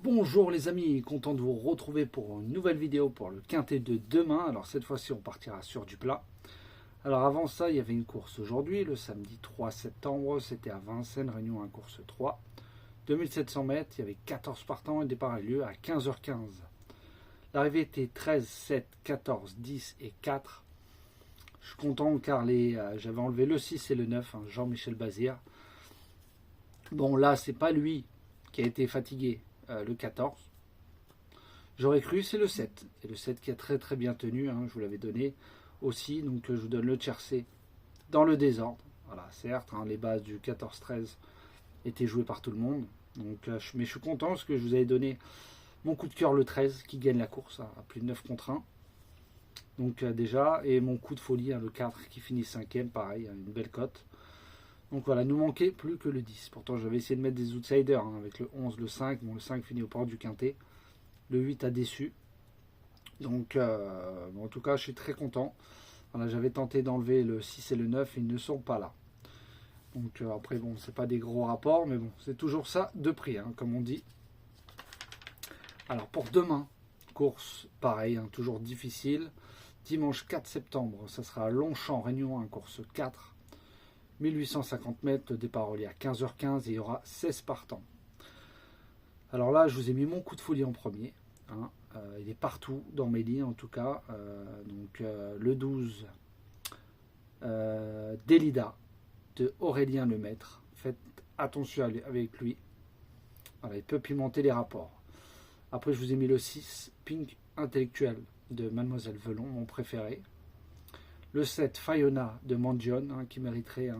Bonjour les amis, content de vous retrouver pour une nouvelle vidéo pour le quintet de demain. Alors cette fois-ci on partira sur du plat. Alors avant ça il y avait une course aujourd'hui, le samedi 3 septembre, c'était à Vincennes, Réunion 1 course 3. 2700 mètres, il y avait 14 partants et le départ a lieu à 15h15. L'arrivée était 13, 7, 14, 10 et 4. Je suis content car j'avais enlevé le 6 et le 9, Jean-Michel Bazir. Bon là c'est pas lui qui a été fatigué. Le 14. J'aurais cru c'est le 7. Et le 7 qui a très très bien tenu, je vous l'avais donné aussi. Donc je vous donne le tiercé dans le désordre. Voilà, certes, les bases du 14-13 étaient jouées par tout le monde. Donc, mais je suis content parce que je vous avais donné mon coup de cœur le 13 qui gagne la course à plus de 9 contre 1. Donc déjà, et mon coup de folie, le 4 qui finit 5ème, pareil, une belle cote. Donc voilà, nous manquait plus que le 10. Pourtant, j'avais essayé de mettre des outsiders avec le 11, le 5. Bon, le 5 finit au port du quintet. Le 8 a déçu. Donc, en tout cas, je suis très content. Voilà, j'avais tenté d'enlever le 6 et le 9. Ils ne sont pas là. Donc, après, bon, c'est pas des gros rapports. Mais bon, c'est toujours ça de prix, comme on dit. Alors, pour demain, course, pareil, toujours difficile. Dimanche 4 septembre, ça sera à Longchamp, Réunion 1, course 4. 1850 mètres, le départ relié à 15h15 et il y aura 16 partants. Alors là, je vous ai mis mon coup de folie en premier. Il est partout dans mes lignes en tout cas. Le 12, Delida de Aurélien Lemaître. Faites attention avec lui. Voilà, il peut pimenter les rapports. Après, je vous ai mis le 6, Pink Intellectuel de Mademoiselle Velon, mon préféré. Le 7, Fayona de Mandion, qui mériterait,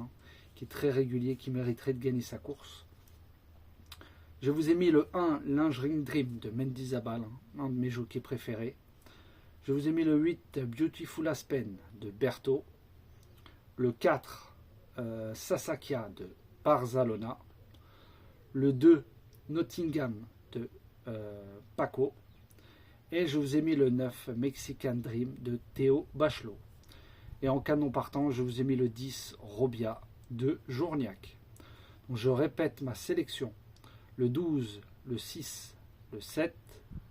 qui est très régulier, qui mériterait de gagner sa course. Je vous ai mis le 1, Lingerie Dream de Mendy Zabal, un de mes jockeys préférés. Je vous ai mis le 8, Beautiful Aspen de Berthaud. Le 4, Sasakia de Barzalona. Le 2, Nottingham de Paco. Et je vous ai mis le 9, Mexican Dream de Théo Bachelot. Et en canon partant, je vous ai mis le 10, Robia de Journiac. Donc je répète ma sélection. Le 12, le 6, le 7,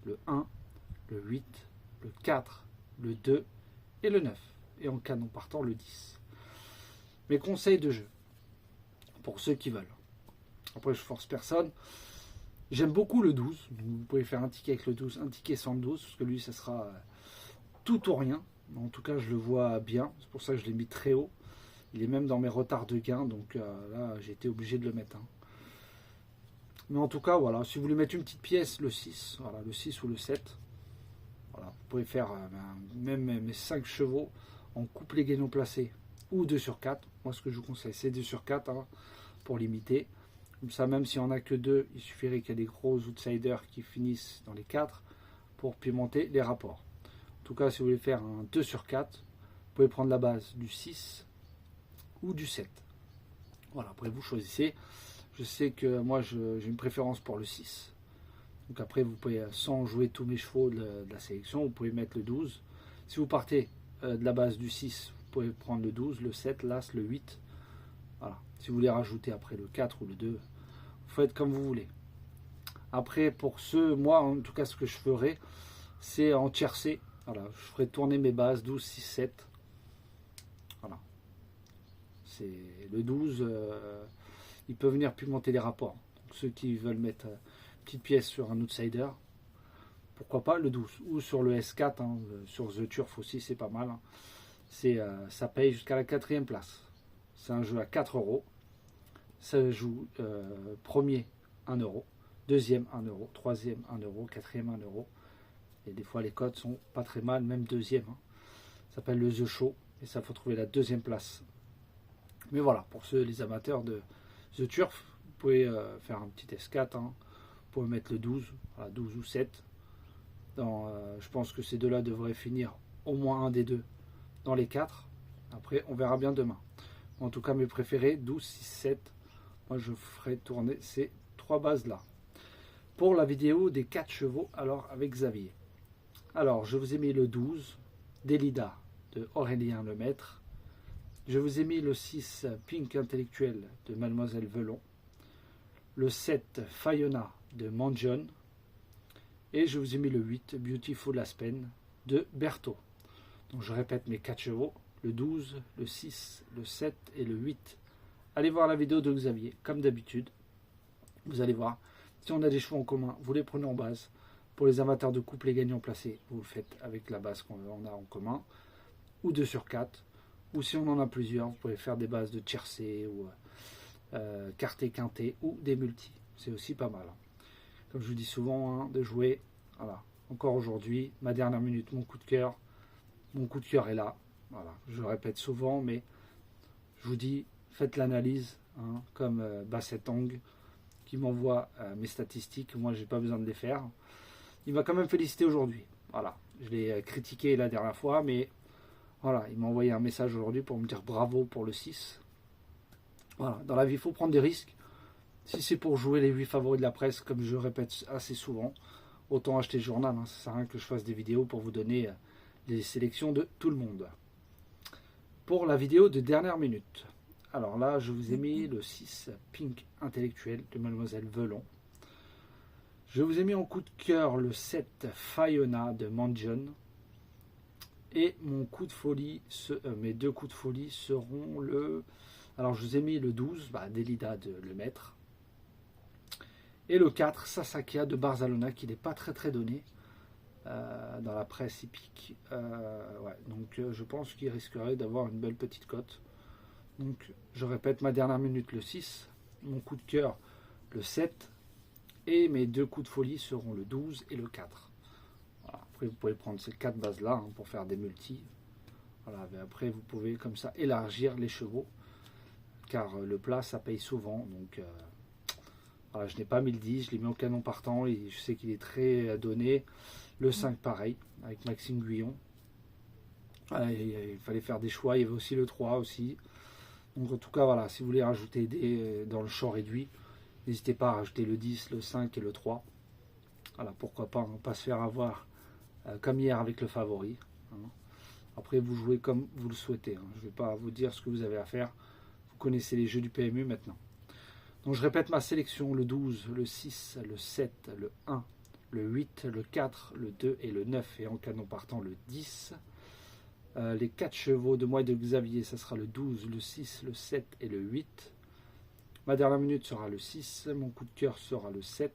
le 1, le 8, le 4, le 2 et le 9. Et en canon partant, le 10. Mes conseils de jeu, pour ceux qui veulent. Après, je force personne. J'aime beaucoup le 12. Vous pouvez faire un ticket avec le 12, un ticket sans le 12, parce que lui, ça sera tout ou rien. En tout cas, je le vois bien. C'est pour ça que je l'ai mis très haut. Il est même dans mes retards de gain. Donc là, j'ai été obligé de le mettre. Mais en tout cas, voilà. Si vous voulez mettre une petite pièce, le 6. Voilà, le 6 ou le 7. Voilà, vous pouvez faire même mes 5 chevaux en couplet gagnant placé ou 2 sur 4. Moi, ce que je vous conseille, c'est 2 sur 4 pour limiter. Comme ça, même s'il n'y en a que 2, il suffirait qu'il y ait des gros outsiders qui finissent dans les 4 pour pimenter les rapports. En tout cas, si vous voulez faire un 2 sur 4, vous pouvez prendre la base du 6 ou du 7. Voilà, après vous choisissez. Je sais que moi, j'ai une préférence pour le 6. Donc après, vous pouvez, sans jouer tous mes chevaux de la sélection, vous pouvez mettre le 12. Si vous partez de la base du 6, vous pouvez prendre le 12, le 7, l'As, le 8. Voilà. Si vous voulez rajouter après le 4 ou le 2, vous faites comme vous voulez. Après, pour ceux, moi, en tout cas, ce que je ferai, c'est en tiercé. Voilà, je ferai tourner mes bases 12, 6, 7. Voilà. C'est le 12, il peut venir pimenter les rapports. Donc, ceux qui veulent mettre une petite pièce sur un outsider, pourquoi pas le 12. Ou sur le S4, sur The Turf aussi, c'est pas mal. Ça paye jusqu'à la 4e place. C'est un jeu à 4 €. Ça joue premier 1 €, deuxième 1 €, troisième 1 €, quatrième 1 €. Et des fois, les cotes sont pas très mal, même deuxième. Ça s'appelle le The Show. Et ça, faut trouver la 2e place. Mais voilà, pour ceux, les amateurs de The Turf, vous pouvez faire un petit S4. Vous pouvez mettre le 12, voilà, 12 ou 7. Je pense que ces deux-là devraient finir au moins un des deux dans les 4. Après, on verra bien demain. En tout cas, mes préférés, 12, 6, 7. Moi, je ferai tourner ces 3 bases-là. Pour la vidéo des 4 chevaux, alors avec Xavier. Alors, je vous ai mis le 12, Delida de Aurélien Lemaître. Je vous ai mis le 6, Pink Intellectuel de Mademoiselle Velon. Le 7, Fayona de Mandion. Et je vous ai mis le 8, Beautiful Aspen, de Berthaud. Donc je répète mes 4 chevaux, le 12, le 6, le 7 et le 8. Allez voir la vidéo de Xavier, comme d'habitude. Vous allez voir, si on a des chevaux en commun, vous les prenez en base. Pour les amateurs de couple et gagnants placés, vous le faites avec la base qu'on a en commun, ou 2 sur 4. Ou si on en a plusieurs, vous pouvez faire des bases de tiercé, ou quarté, quinté, ou des multis. C'est aussi pas mal. Comme je vous dis souvent, hein, de jouer. Voilà. Encore aujourd'hui, ma dernière minute, mon coup de cœur. Mon coup de cœur est là. Voilà. Je le répète souvent, mais je vous dis, faites l'analyse, hein, comme Bassetong, qui m'envoie mes statistiques. Moi, j'ai pas besoin de les faire. Il m'a quand même félicité aujourd'hui. Voilà. Je l'ai critiqué la dernière fois, mais voilà, il m'a envoyé un message aujourd'hui pour me dire bravo pour le 6. Voilà. Dans la vie, il faut prendre des risques. Si c'est pour jouer les 8 favoris de la presse, comme je répète assez souvent, autant acheter le journal. Hein. Ça sert à rien que je fasse des vidéos pour vous donner les sélections de tout le monde. Pour la vidéo de dernière minute. Alors là, je vous ai mis le 6 Pink Intellectuel de Mademoiselle Velon. Je vous ai mis en coup de cœur le 7 Fiona de Manjon. Et mon coup de folie, mes 2 coups de folie seront le... Alors je vous ai mis le 12, Delida de Le Maître. Et le 4, Sasakia de Barzalona, qui n'est pas très donné dans la presse hippique. Donc je pense qu'il risquerait d'avoir une belle petite cote. Donc je répète, ma dernière minute le 6, mon coup de cœur le 7, et mes 2 coups de folie seront le 12 et le 4. Voilà. Après vous pouvez prendre ces 4 bases là pour faire des multis. Voilà. Mais après vous pouvez comme ça élargir les chevaux, car le plat ça paye souvent. Donc voilà, je n'ai pas mis le 10, je l'ai mis au canon partant, et je sais qu'il est très donné. Le 5 pareil, avec Maxime Guyon. Voilà, il fallait faire des choix, il y avait aussi le 3 aussi. Donc en tout cas, voilà, si vous voulez rajouter des dans le champ réduit, n'hésitez pas à rajouter le 10, le 5 et le 3. Voilà, pourquoi pas, ne pas se faire avoir comme hier avec le favori. Hein. Après, vous jouez comme vous le souhaitez. Hein. Je ne vais pas vous dire ce que vous avez à faire. Vous connaissez les jeux du PMU maintenant. Donc je répète ma sélection, le 12, le 6, le 7, le 1, le 8, le 4, le 2 et le 9. Et en canon partant, le 10. Les 4 chevaux de moi et de Xavier, ça sera le 12, le 6, le 7 et le 8. Ma dernière minute sera le 6, mon coup de cœur sera le 7.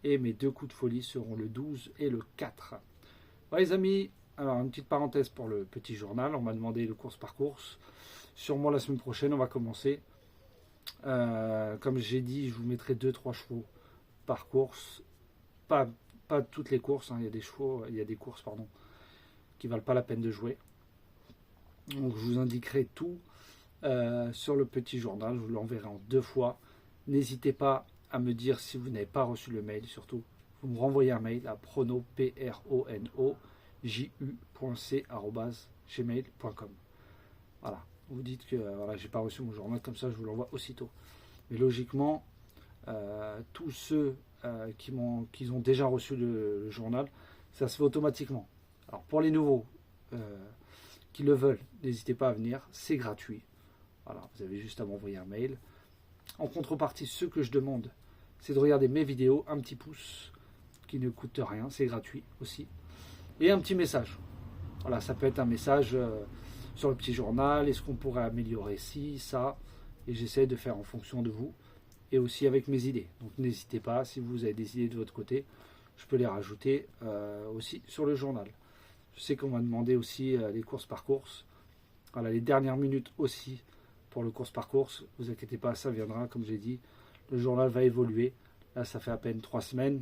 Et mes 2 coups de folie seront le 12 et le 4. Voilà les amis, alors une petite parenthèse pour le petit journal. On m'a demandé le course par course. Sûrement la semaine prochaine, on va commencer. Comme j'ai dit, je vous mettrai 2-3 chevaux par course. Pas toutes les courses, hein. Il y a des chevaux, il y a des courses qui valent pas la peine de jouer. Donc je vous indiquerai tout sur le petit journal. Je vous l'enverrai en 2 fois. N'hésitez pas à me dire si vous n'avez pas reçu le mail. Surtout, vous me renvoyez un mail à prono.ju.c@gmail.com. Voilà. Vous dites que voilà, j'ai pas reçu mon journal, comme ça je vous l'envoie aussitôt. Mais logiquement, tous ceux qui ont déjà reçu le journal, ça se fait automatiquement. Alors pour les nouveaux qui le veulent, n'hésitez pas à venir, c'est gratuit. Voilà, vous avez juste à m'envoyer un mail. En contrepartie, ce que je demande, c'est de regarder mes vidéos, un petit pouce qui ne coûte rien, c'est gratuit aussi, et un petit message. Voilà, ça peut être un message sur le petit journal, est-ce qu'on pourrait améliorer ci, ça, et j'essaie de faire en fonction de vous, et aussi avec mes idées. Donc n'hésitez pas, si vous avez des idées de votre côté, je peux les rajouter aussi sur le journal. Je sais qu'on m'a demandé aussi les courses par course. Voilà, les dernières minutes aussi pour le course par course. Vous inquiétez pas, ça viendra, comme j'ai dit. Le journal va évoluer. Là, ça fait à peine 3 semaines.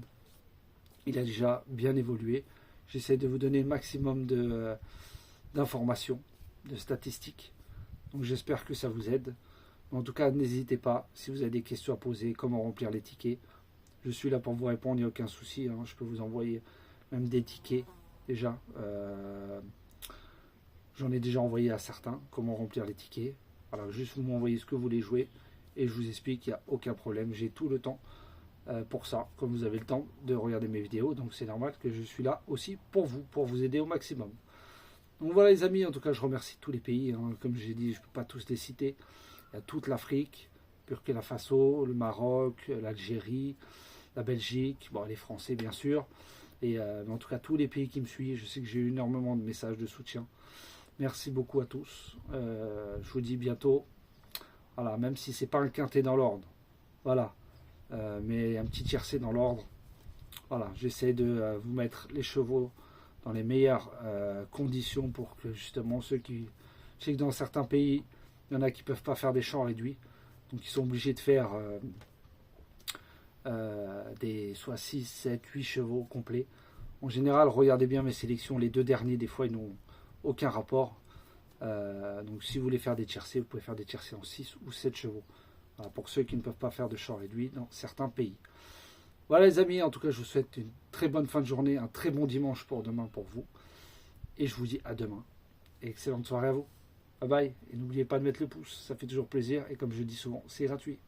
Il a déjà bien évolué. J'essaie de vous donner le maximum d'informations, de statistiques. Donc j'espère que ça vous aide. En tout cas, n'hésitez pas, si vous avez des questions à poser, comment remplir les tickets. Je suis là pour vous répondre, il n'y a aucun souci. Hein. Je peux vous envoyer même des tickets déjà. J'en ai déjà envoyé à certains, comment remplir les tickets. Voilà, juste vous m'envoyez ce que vous voulez jouer et je vous explique, il n'y a aucun problème. J'ai tout le temps pour ça, comme vous avez le temps de regarder mes vidéos. Donc c'est normal que je suis là aussi pour vous aider au maximum. Donc voilà les amis, en tout cas je remercie tous les pays. Hein. Comme j'ai dit, je ne peux pas tous les citer. Il y a toute l'Afrique, Burkina Faso, le Maroc, l'Algérie, la Belgique, bon, les Français bien sûr, Et en tout cas, tous les pays qui me suivent, je sais que j'ai eu énormément de messages de soutien. Merci beaucoup à tous. Je vous dis bientôt. Voilà, même si c'est pas un quintet dans l'ordre. Voilà. Mais un petit tiercé dans l'ordre. Voilà, j'essaie de vous mettre les chevaux dans les meilleures conditions pour que justement ceux qui... Je sais que dans certains pays, il y en a qui ne peuvent pas faire des champs réduits. Donc ils sont obligés de faire des soit 6, 7, 8 chevaux complets. En général, regardez bien mes sélections. Les deux derniers, des fois, ils n'ont aucun rapport. Donc si vous voulez faire des tiercés, vous pouvez faire des tiercés en 6 ou 7 chevaux. Voilà, pour ceux qui ne peuvent pas faire de champs réduits dans certains pays. Voilà les amis, en tout cas je vous souhaite une très bonne fin de journée, un très bon dimanche pour demain pour vous. Et je vous dis à demain. Et excellente soirée à vous. Bye bye. Et n'oubliez pas de mettre le pouce, ça fait toujours plaisir. Et comme je dis souvent, c'est gratuit.